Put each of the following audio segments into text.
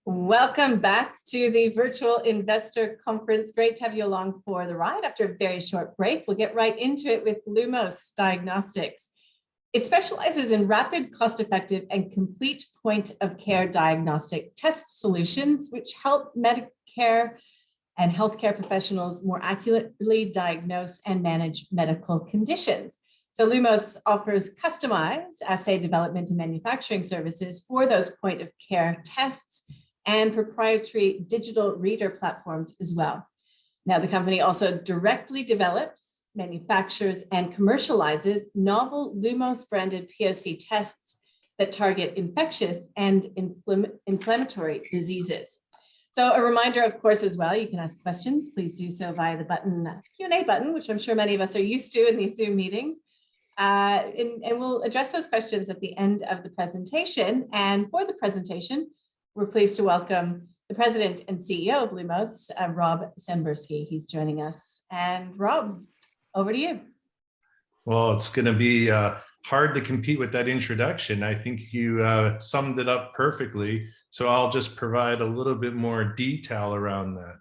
Welcome back to the Virtual Investor Conference. Great to have you along for the ride after a very short break. We'll get right into it with Lumos Diagnostics. It specializes in rapid, cost-effective, and complete point-of-care diagnostic test solutions, which help Medicare and healthcare professionals more accurately diagnose and manage medical conditions. So Lumos offers customized assay development and manufacturing services for those point-of-care tests and proprietary digital reader platforms as well. Now, the company also directly develops, manufactures, and commercializes novel Lumos branded POC tests that target infectious and inflammatory diseases. So a reminder, of course, as well, you can ask questions. Please do so via the Q&A button, which I'm sure many of us are used to in these Zoom meetings. And we'll address those questions at the end of the presentation. And for the presentation, we're pleased to welcome the president and CEO of Lumos, Rob Sambursky. He's joining us. And Rob, over to you. Well, it's going to be hard to compete with that introduction. I think you summed it up perfectly. So I'll just provide a little bit more detail around that.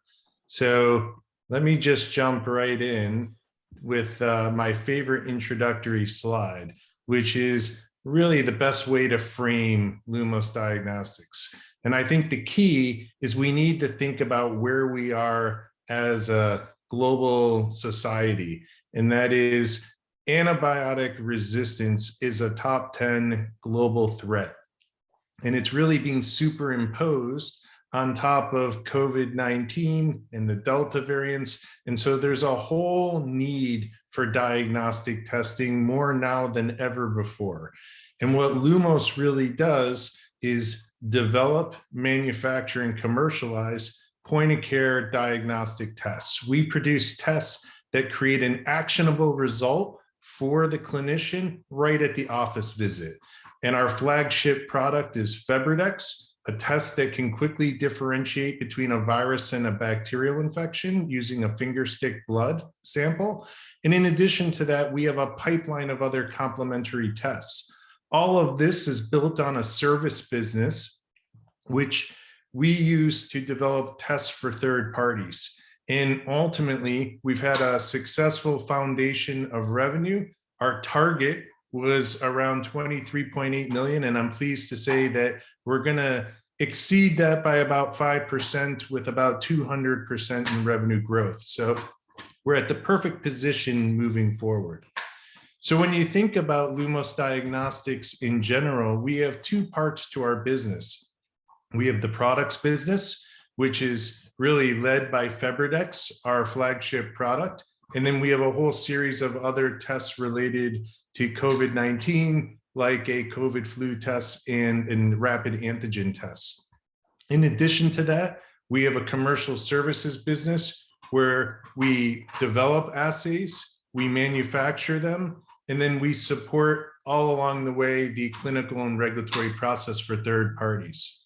So let me just jump right in with my favorite introductory slide, which is really the best way to frame Lumos Diagnostics. And I think the key is we need to think about where we are as a global society. And that is antibiotic resistance is a top 10 global threat. And it's really being superimposed on top of COVID-19 and the Delta variants. And so there's a whole need for diagnostic testing more now than ever before. And what Lumos really does is develop, manufacture, and commercialize point-of-care diagnostic tests. We produce tests that create an actionable result for the clinician right at the office visit. And our flagship product is briDx, a test that can quickly differentiate between a virus and a bacterial infection using a finger stick blood sample. And in addition to that, we have a pipeline of other complementary tests. All of this is built on a service business, which we use to develop tests for third parties. And ultimately, we've had a successful foundation of revenue. Our target was around 23.8 million, and I'm pleased to say that we're going to exceed that by about 5% with about 200% in revenue growth. So we're at the perfect position moving forward. So when you think about Lumos Diagnostics in general, we have two parts to our business. We have the products business, which is really led by briDx, our flagship product. And then we have a whole series of other tests related to COVID-19, like a COVID flu test and rapid antigen tests. In addition to that, we have a commercial services business where we develop assays, we manufacture them, and then we support all along the way the clinical and regulatory process for third parties.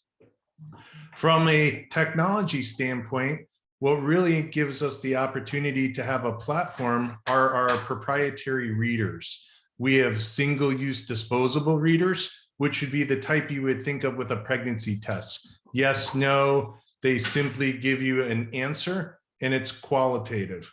From a technology standpoint, what really gives us the opportunity to have a platform are our proprietary readers. We have single-use disposable readers, which would be the type you would think of with a pregnancy test. Yes, no, they simply give you an answer, and it's qualitative.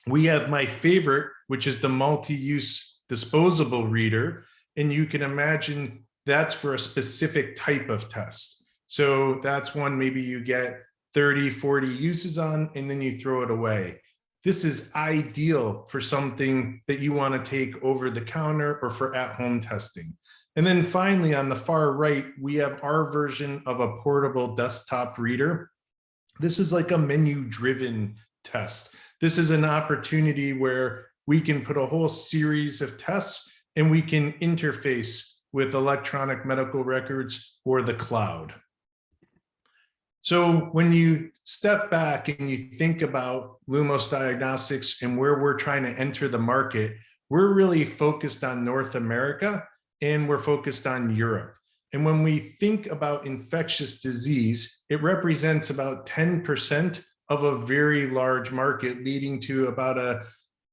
We have my favorite, which is the multi-use disposable reader, and you can imagine that's for a specific type of test. So that's one maybe you get 30, 40 uses on, and then you throw it away. This is ideal for something that you want to take over the counter or for at-home testing. And then finally, on the far right, we have our version of a portable desktop reader. This is like a menu-driven test. This is an opportunity where we can put a whole series of tests and we can interface with electronic medical records or the cloud. So when you step back and you think about Lumos Diagnostics and where we're trying to enter the market, we're really focused on North America and we're focused on Europe. And when we think about infectious disease, it represents about 10% of a very large market, leading to about a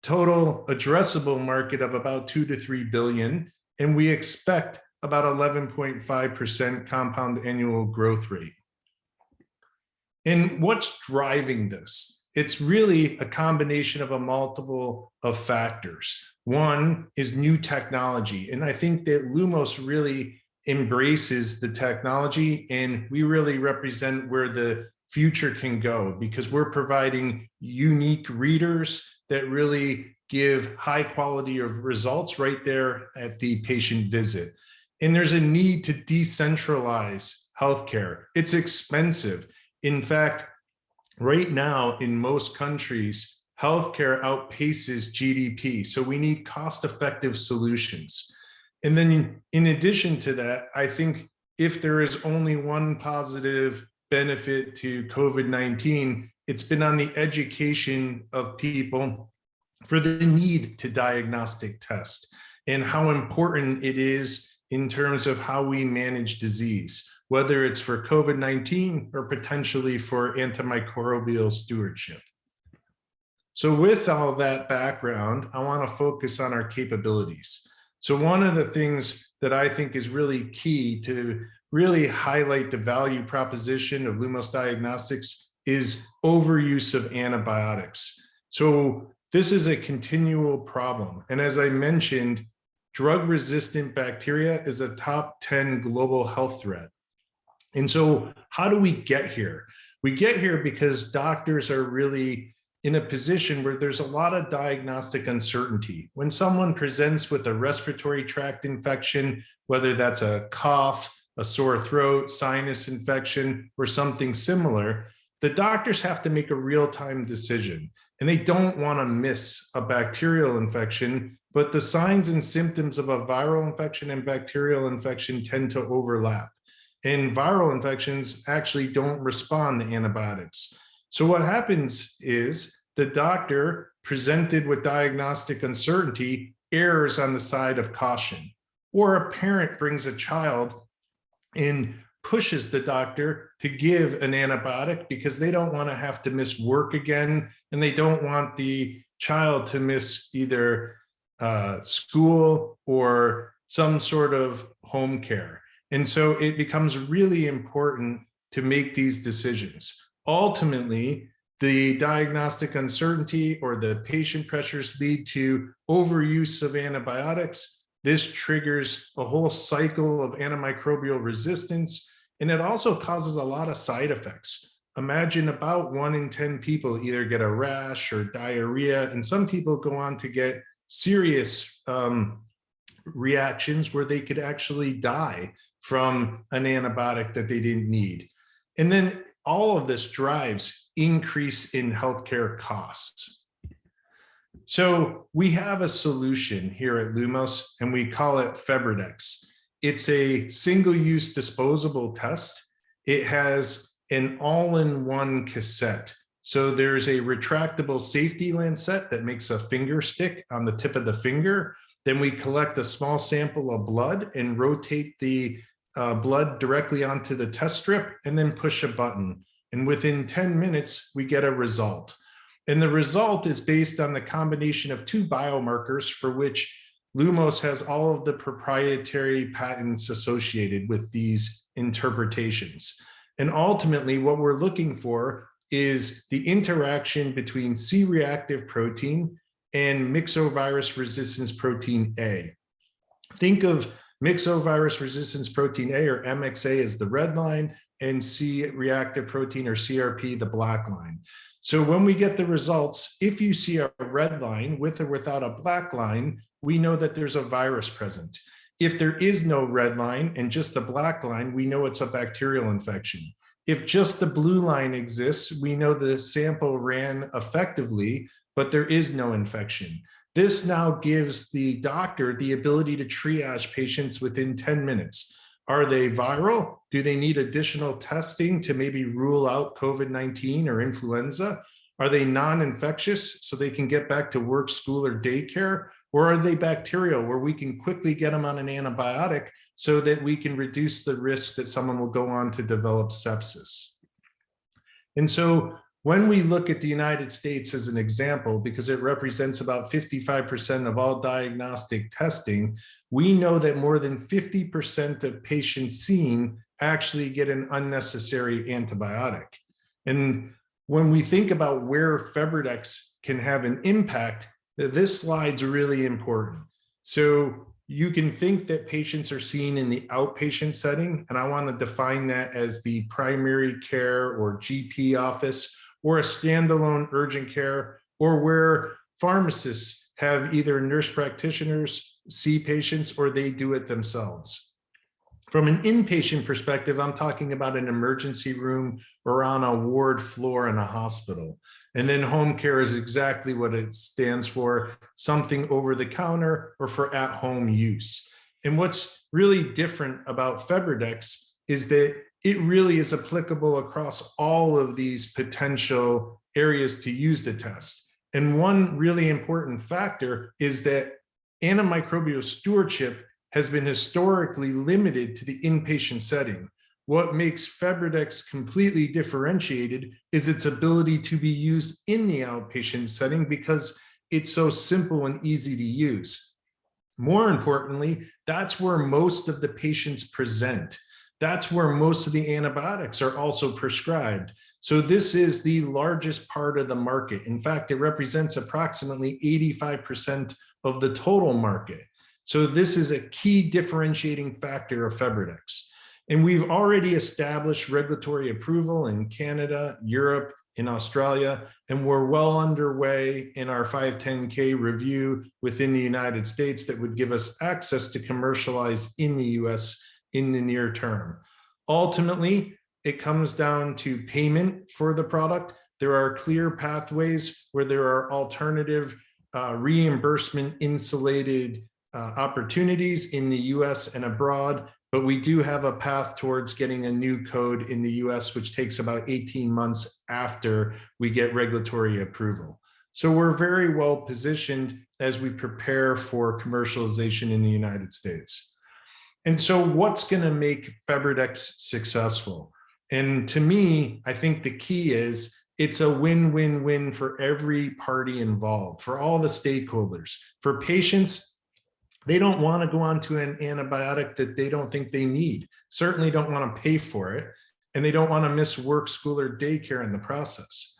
total addressable market of about 2 to 3 billion. And we expect about 11.5% compound annual growth rate. And what's driving this? It's really a combination of a multiple of factors. One is new technology. And I think that Lumos really embraces the technology, and we really represent where the future can go, because we're providing unique readers that really give high quality of results right there at the patient visit. And there's a need to decentralize healthcare. It's expensive. In fact, right now in most countries, healthcare outpaces GDP. So we need cost-effective solutions. And then in addition to that, I think if there is only one positive benefit to COVID-19, it's been on the education of people for the need to diagnostic test and how important it is in terms of how we manage disease, whether it's for COVID-19 or potentially for antimicrobial stewardship. So with all that background, I want to focus on our capabilities. So one of the things that I think is really key to really highlight the value proposition of Lumos Diagnostics is overuse of antibiotics. So this is a continual problem. And as I mentioned, drug-resistant bacteria is a top 10 global health threat. And so how do we get here? We get here because doctors are really in a position where there's a lot of diagnostic uncertainty. When someone presents with a respiratory tract infection, whether that's a cough, a sore throat, sinus infection, or something similar, the doctors have to make a real-time decision. And they don't want to miss a bacterial infection, but the signs and symptoms of a viral infection and bacterial infection tend to overlap. And viral infections actually don't respond to antibiotics. So what happens is the doctor, presented with diagnostic uncertainty, errs on the side of caution. Or a parent brings a child and pushes the doctor to give an antibiotic because they don't want to have to miss work again, and they don't want the child to miss either school or some sort of home care. And so it becomes really important to make these decisions. Ultimately, the diagnostic uncertainty or the patient pressures lead to overuse of antibiotics. This triggers a whole cycle of antimicrobial resistance, and it also causes a lot of side effects. Imagine about 1 in 10 people either get a rash or diarrhea, and some people go on to get serious reactions where they could actually die from an antibiotic that they didn't need. And then all of this drives increase in healthcare costs. So we have a solution here at Lumos, and we call it briDx. It's a single-use disposable test. It has an all-in-one cassette. So there's a retractable safety lancet that makes a finger stick on the tip of the finger. Then we collect a small sample of blood and rotate the blood directly onto the test strip and then push a button. And within 10 minutes, we get a result. And the result is based on the combination of 2 biomarkers for which Lumos has all of the proprietary patents associated with these interpretations. And ultimately, what we're looking for is the interaction between C-reactive protein and myxovirus resistance protein A. Think of myxovirus resistance protein A, or MXA, as the red line, and C-reactive protein, or CRP, the black line. So when we get the results, if you see a red line with or without a black line, we know that there's a virus present. If there is no red line and just the black line, we know it's a bacterial infection. If just the blue line exists, we know the sample ran effectively, but there is no infection. This now gives the doctor the ability to triage patients within 10 minutes. Are they viral? Do they need additional testing to maybe rule out COVID-19 or influenza? Are they non-infectious so they can get back to work, school, or daycare? Or are they bacterial, where we can quickly get them on an antibiotic so that we can reduce the risk that someone will go on to develop sepsis? And so when we look at the United States as an example, because it represents about 55% of all diagnostic testing, we know that more than 50% of patients seen actually get an unnecessary antibiotic. And when we think about where briDx can have an impact, this slide's really important. So you can think that patients are seen in the outpatient setting, and I want to define that as the primary care or GP office, or a standalone urgent care, or where pharmacists have either nurse practitioners see patients or they do it themselves. From an inpatient perspective, I'm talking about an emergency room or on a ward floor in a hospital. And then home care is exactly what it stands for, something over the counter or for at-home use. And what's really different about briDx is that it really is applicable across all of these potential areas to use the test. And one really important factor is that antimicrobial stewardship has been historically limited to the inpatient setting. What makes briDx completely differentiated is its ability to be used in the outpatient setting because it's so simple and easy to use. More importantly, that's where most of the patients present. That's where most of the antibiotics are also prescribed. So this is the largest part of the market. In fact, it represents approximately 85% of the total market. So this is a key differentiating factor of briDx. And we've already established regulatory approval in Canada, Europe, in Australia, and we're well underway in our 510(k) review within the United States that would give us access to commercialize in the US in the near term. Ultimately, it comes down to payment for the product. There are clear pathways where there are alternative reimbursement insulated opportunities in the US and abroad, but we do have a path towards getting a new code in the US, which takes about 18 months after we get regulatory approval. So we're very well positioned as we prepare for commercialization in the United States. And so what's going to make briDx successful? And to me, I think the key is it's a win-win-win for every party involved, for all the stakeholders. For patients, they don't want to go on to an antibiotic that they don't think they need, certainly don't want to pay for it, and they don't want to miss work, school, or daycare in the process.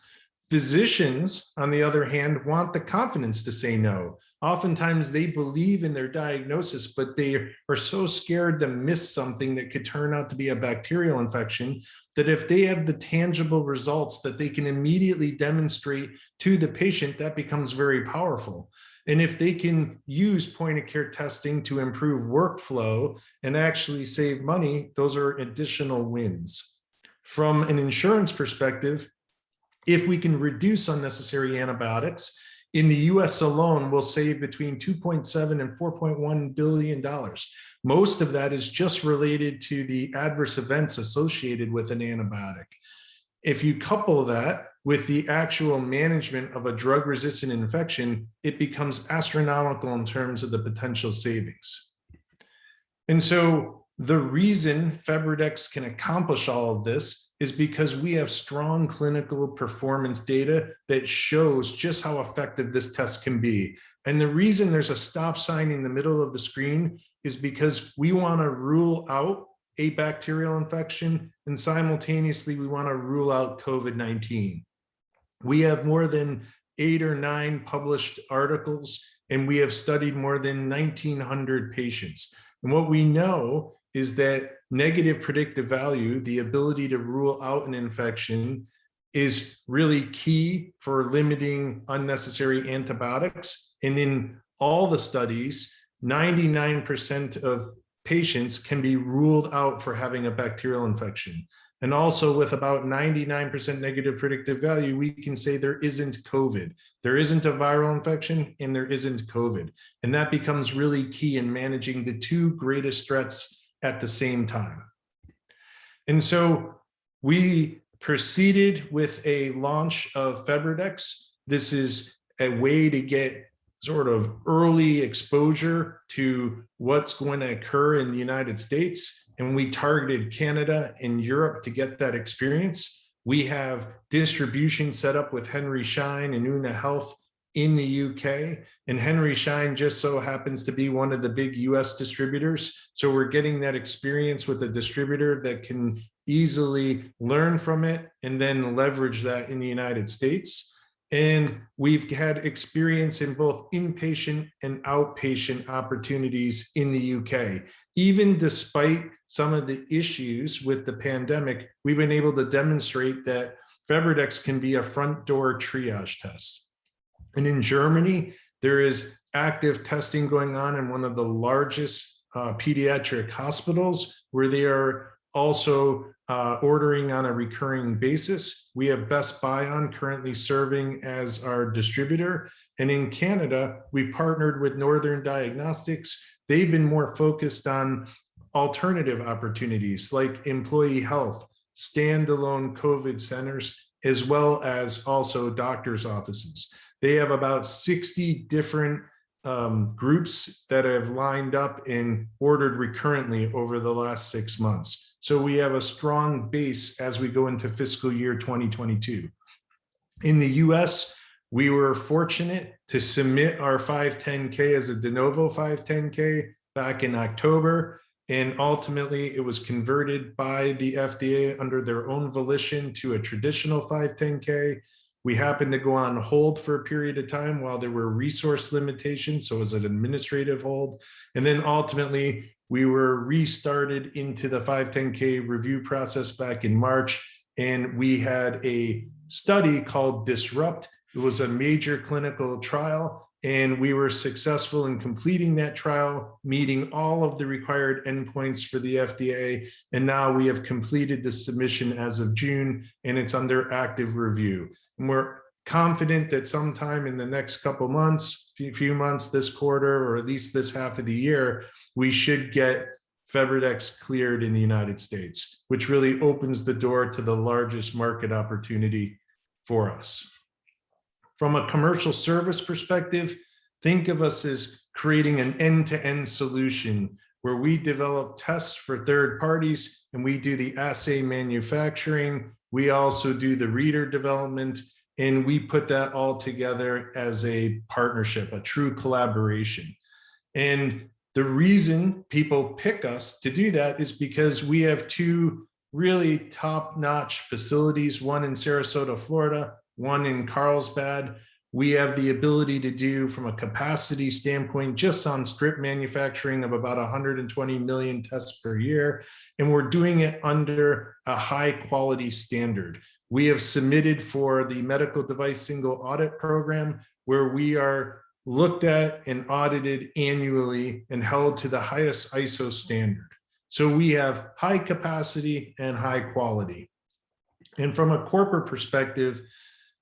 Physicians, on the other hand, want the confidence to say no. Oftentimes they believe in their diagnosis, but they are so scared to miss something that could turn out to be a bacterial infection that if they have the tangible results that they can immediately demonstrate to the patient, that becomes very powerful. And if they can use point-of-care testing to improve workflow and actually save money, those are additional wins. From an insurance perspective, if we can reduce unnecessary antibiotics, in the US alone, we'll save between $2.7 and $4.1 billion. Most of that is just related to the adverse events associated with an antibiotic. If you couple that with the actual management of a drug-resistant infection, it becomes astronomical in terms of the potential savings. And so the reason briDx can accomplish all of this is because we have strong clinical performance data that shows just how effective this test can be. And the reason there's a stop sign in the middle of the screen is because we want to rule out a bacterial infection, and simultaneously we want to rule out COVID-19. We have more than 8 or 9 published articles, and we have studied more than 1,900 patients. And what we know is that negative predictive value, the ability to rule out an infection, is really key for limiting unnecessary antibiotics. And in all the studies, 99% of patients can be ruled out for having a bacterial infection. And also with about 99% negative predictive value, we can say there isn't COVID. There isn't a viral infection and there isn't COVID. And that becomes really key in managing the two greatest threats at the same time. And so we proceeded with a launch of briDx. This is a way to get sort of early exposure to what's going to occur in the United States. And we targeted Canada and Europe to get that experience. We have distribution set up with Henry Schein and Una Health in the UK, and Henry Schein just so happens to be one of the big US distributors. So we're getting that experience with a distributor that can easily learn from it and then leverage that in the United States. And we've had experience in both inpatient and outpatient opportunities in the UK. Even despite some of the issues with the pandemic, we've been able to demonstrate that briDx can be a front door triage test. And in Germany, there is active testing going on in one of the largest pediatric hospitals, where they are also ordering on a recurring basis. We have Best Buy on currently serving as our distributor. And in Canada, we partnered with Northern Diagnostics. They've been more focused on alternative opportunities like employee health, standalone COVID centers, as well as also doctors' offices. They have about 60 different groups that have lined up and ordered recurrently over the last 6 months. So we have a strong base as we go into fiscal year 2022. In the US, we were fortunate to submit our 510K as a de novo 510K back in October. And ultimately, it was converted by the FDA under their own volition to a traditional 510K. We happened to go on hold for a period of time while there were resource limitations, so it was an administrative hold. And then ultimately, we were restarted into the 510K review process back in March, and we had a study called Disrupt. It was a major clinical trial, and we were successful in completing that trial, meeting all of the required endpoints for the FDA. And now we have completed the submission as of June, and it's under active review. And we're confident that sometime in the next couple months, few months, this quarter, or at least this half of the year, we should get briDx cleared in the United States, which really opens the door to the largest market opportunity for us. From a commercial service perspective, think of us as creating an end-to-end solution where we develop tests for third parties and we do the assay manufacturing. We also do the reader development, and we put that all together as a partnership, a true collaboration. And the reason people pick us to do that is because we have two really top-notch facilities, one in Sarasota, Florida, one in Carlsbad. We have the ability to do, from a capacity standpoint, just on strip manufacturing of about 120 million tests per year. And we're doing it under a high quality standard. We have submitted for the medical device single audit program, where we are looked at and audited annually and held to the highest ISO standard. So we have high capacity and high quality. And from a corporate perspective,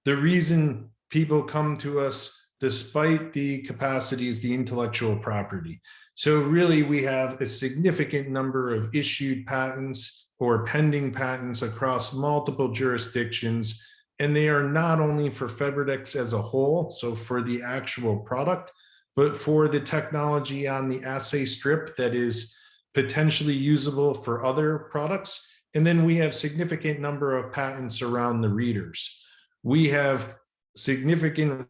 the reason people come to us despite the capacity is the intellectual property. So really, we have a significant number of issued patents or pending patents across multiple jurisdictions, and they are not only for briDx as a whole, so for the actual product, but for the technology on the assay strip that is potentially usable for other products. And then we have significant number of patents around the readers. We have significant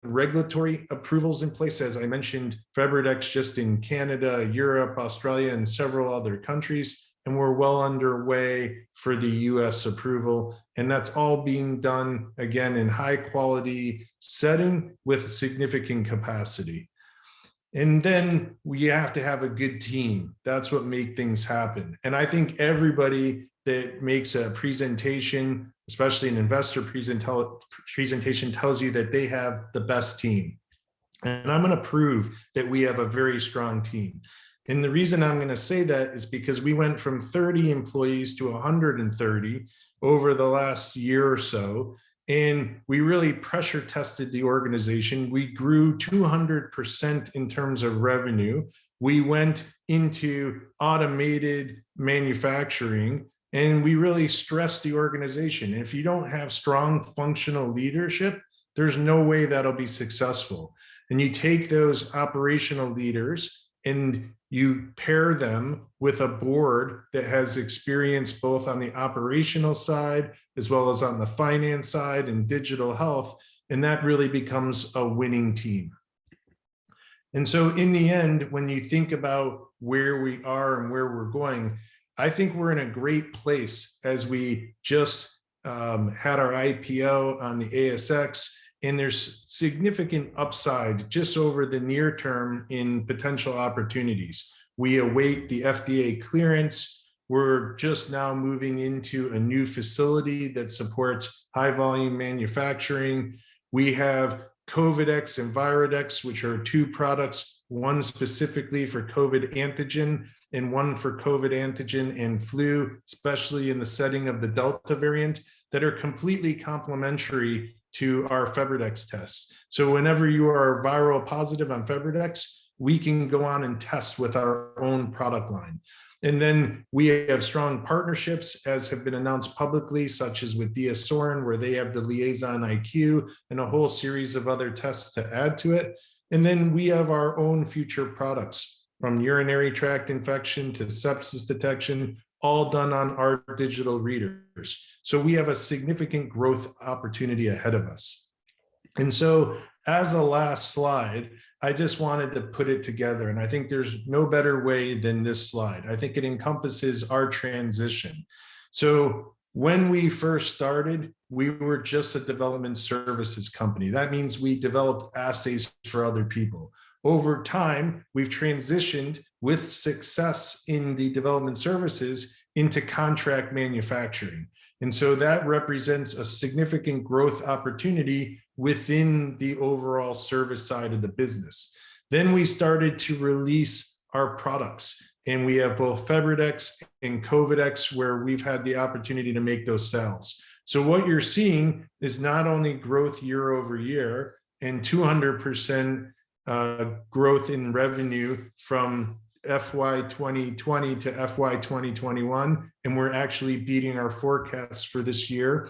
regulatory approvals in place. As I mentioned, briDx just in Canada, Europe, Australia, and several other countries, and we're well underway for the US approval. And that's all being done, again, in high quality setting with significant capacity. And then we have to have a good team. That's what makes things happen. And I think everybody that makes a presentation, especially an investor presentation, tells you that they have the best team. And I'm going to prove that we have a very strong team. And the reason I'm going to say that is because we went from 30 employees to 130 over the last year or so. And we really pressure tested the organization. We grew 200% in terms of revenue. We went into automated manufacturing, and we really stressed the organization. If you don't have strong functional leadership, there's no way that'll be successful. And you take those operational leaders and you pair them with a board that has experience both on the operational side as well as on the finance side and digital health. And that really becomes a winning team. And so in the end, when you think about where we are and where we're going, I think we're in a great place as we just had our IPO on the ASX, and there's significant upside just over the near term in potential opportunities. We await the FDA clearance. We're just now moving into a new facility that supports high volume manufacturing. We have COVIDx and ViriDx, which are two products, one specifically for COVID antigen and one for COVID antigen and flu, especially in the setting of the Delta variant, that are completely complementary to our FebriDx test. So whenever you are viral positive on FebriDx, we can go on and test with our own product line. And then we have strong partnerships, as have been announced publicly, such as with DiaSorin, where they have the Liaison IQ and a whole series of other tests to add to it. And then we have our own future products, from urinary tract infection to sepsis detection, all done on our digital readers. So we have a significant growth opportunity ahead of us. And so as a last slide, I just wanted to put it together. And I think there's no better way than this slide. I think it encompasses our transition. So when we first started, we were just a development services company. That means we developed assays for other people. Over time, we've transitioned with success in the development services into contract manufacturing. And so that represents a significant growth opportunity within the overall service side of the business. Then we started to release our products, and we have both FebriDx and COVIDx, where we've had the opportunity to make those sales. So what you're seeing is not only growth year over year and 200% growth in revenue from FY 2020 to FY 2021, and we're actually beating our forecasts for this year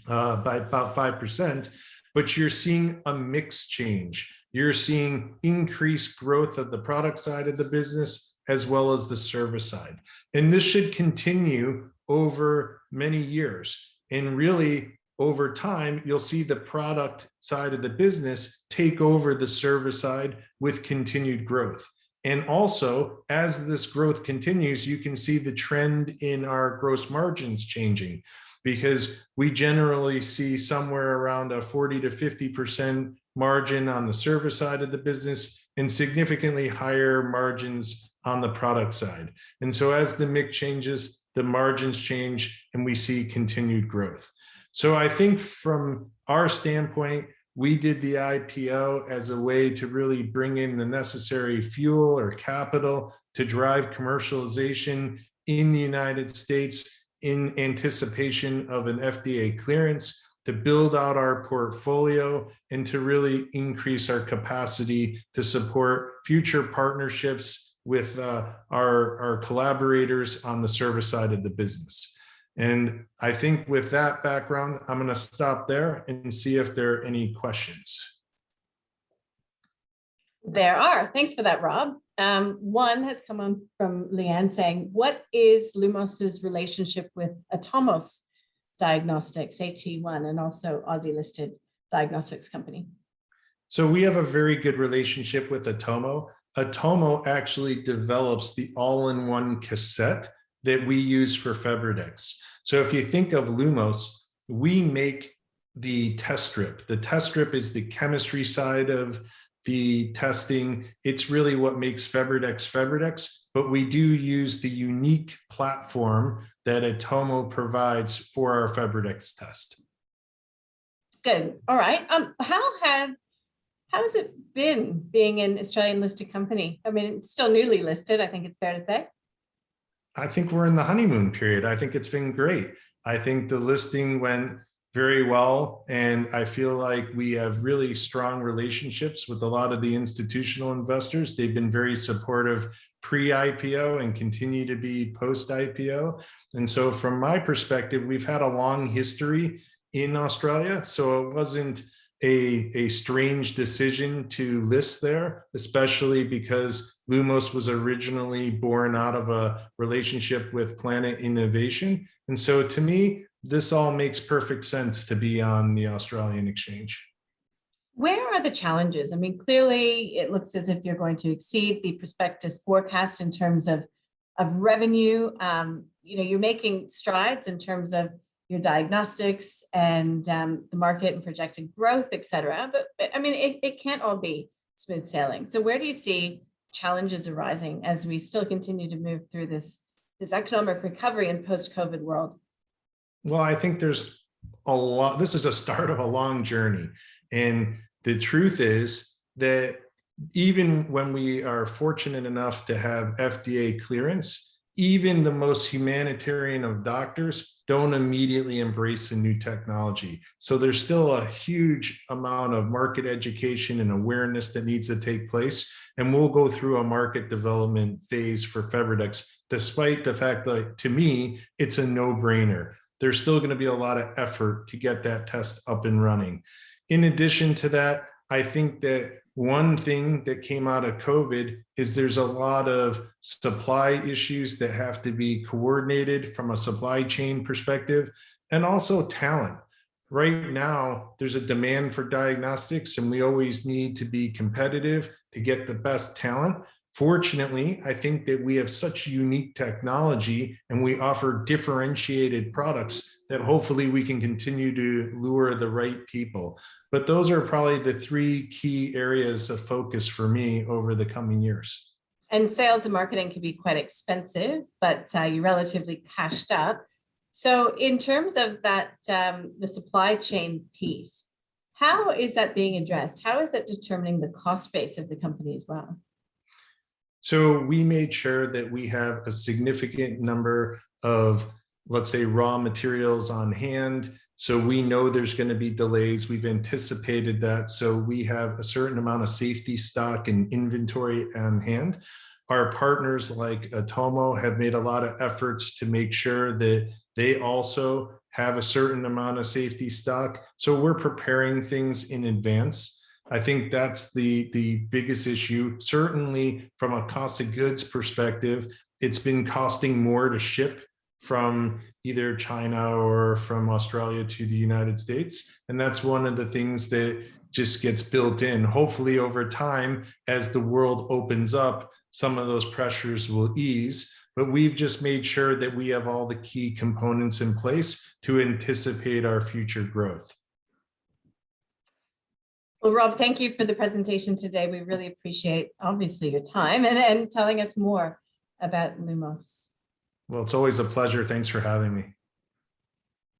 by about 5%, but you're seeing a mix change. You're seeing increased growth of the product side of the business as well as the service side. And this should continue over many years. And really, over time, you'll see the product side of the business take over the service side with continued growth. And also, as this growth continues, you can see the trend in our gross margins changing, because we generally see somewhere around a 40 to 50% margin on the service side of the business and significantly higher margins on the product side. And so as the mix changes, the margins change and we see continued growth. So I think from our standpoint, we did the IPO as a way to really bring in the necessary fuel or capital to drive commercialization in the United States in anticipation of an FDA clearance, to build out our portfolio and to really increase our capacity to support future partnerships with our collaborators on the service side of the business. And I think with that background, I'm going to stop there and see if there are any questions. There are. Thanks for that, Rob. One has come on from Leanne saying, what is Lumos's relationship with Atomos Diagnostics, AT1, and also Aussie listed diagnostics company? So we have a very good relationship with Atomo. Atomo actually develops the all-in-one cassette that we use for FebriDx. So if you think of Lumos, we make the test strip. The test strip is the chemistry side of the testing. It's really what makes FebriDx, but we do use the unique platform that Atomo provides for our FebriDx test. Good. All right. How has it been being an Australian listed company? I mean, it's still newly listed, I think it's fair to say. I think we're in the honeymoon period. I think it's been great. I think the listing went very well, and I feel like we have really strong relationships with a lot of the institutional investors. They've been very supportive pre-IPO and continue to be post-IPO. And so from my perspective, we've had a long history in Australia, so it wasn't a strange decision to list there, especially because Lumos was originally born out of a relationship with Planet Innovation. And so to me, this all makes perfect sense to be on the Australian exchange. Where are the challenges? I mean, clearly it looks as if you're going to exceed the prospectus forecast in terms of revenue. You're making strides in terms of your diagnostics and the market and projected growth, et cetera. But I mean, it can't all be smooth sailing. So where do you see challenges arising as we still continue to move through this economic recovery in post-COVID world? Well, I think there's a lot. This is a start of a long journey. And the truth is that even when we are fortunate enough to have FDA clearance, even the most humanitarian of doctors don't immediately embrace a new technology. So there's still a huge amount of market education and awareness that needs to take place. And we'll go through a market development phase for briDx, despite the fact that, to me, it's a no-brainer. There's still going to be a lot of effort to get that test up and running. In addition to that, I think that one thing that came out of COVID is there's a lot of supply issues that have to be coordinated from a supply chain perspective, and also talent. Right now, there's a demand for diagnostics, and we always need to be competitive to get the best talent. Fortunately, I think that we have such unique technology and we offer differentiated products that hopefully we can continue to lure the right people. But those are probably the three key areas of focus for me over the coming years. And sales and marketing can be quite expensive, but you're relatively cashed up. So in terms of that, the supply chain piece, how is that being addressed? How is that determining the cost base of the company as well? So we made sure that we have a significant number of, let's say, raw materials on hand. So we know there's going to be delays. We've anticipated that. So we have a certain amount of safety stock and inventory on hand. Our partners like Atomo have made a lot of efforts to make sure that they also have a certain amount of safety stock. So we're preparing things in advance. I think that's the biggest issue. Certainly from a cost of goods perspective, it's been costing more to ship from either China or from Australia to the United States. And that's one of the things that just gets built in. Hopefully over time, as the world opens up, some of those pressures will ease. But we've just made sure that we have all the key components in place to anticipate our future growth. Well, Rob, thank you for the presentation today. We really appreciate, obviously, your time and telling us more about Lumos. Well, it's always a pleasure. Thanks for having me.